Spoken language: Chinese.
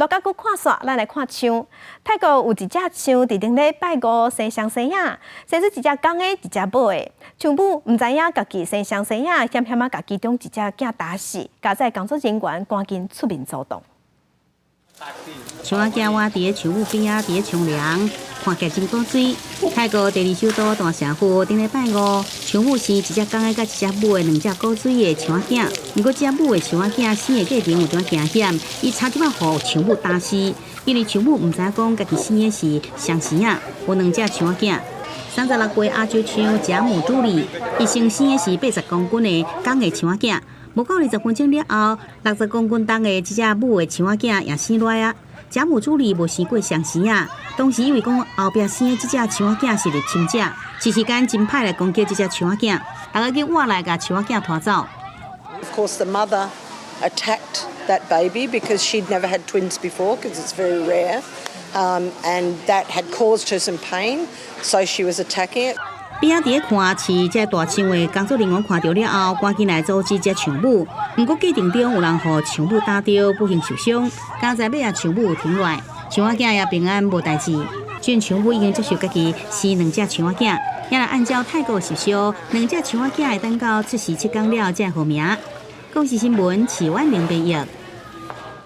落甲佫看煞，咱来看枪。泰国有一只枪伫顶咧拜五生双生仔，生出一只公的，一只母的。枪母毋知影家己生双生仔，险险啊，甲其中一只囝打死，加在工作人员赶紧出面阻挡。枪仔囝活伫咧枪母边仔，伫咧冲凉，看起来真古水。泰国第二首都大城府顶礼拜五，枪母生一只公的甲一只母的两只古水的枪仔囝。不过，这母的枪仔囝生的过程有点惊险，伊差点啊互枪母打死，因为枪母毋知影讲家己生的是双生仔，有两只枪仔囝。36岁阿周枪贾母主理，伊生的是80公斤的公的枪仔囝。无到20分钟了后，60公斤重的这只母的枪仔囝也生落啊。贾母主理无生过双生仔，当时以为讲后壁生的这只枪仔囝是入侵者，是时间真歹来攻击这只枪仔囝，大家去换来甲枪仔囝拖走。Of course, the mother attacked that baby because she'd never had twins before, because it's very rare, and that had caused her some pain, so she was attacking it. 边仔伫咧看饲这大枪的工作人员看到了后，赶紧来阻止这枪母。不过过程中有人互枪母打到，不幸受伤。刚才尾啊，枪母有停落来，枪仔囝也平安无代志。准枪母已经接受家己生两只枪仔囝，也来按照泰国的习俗，两只枪仔囝会等到出世7天了才号名。公视新闻，徐婉玲编译。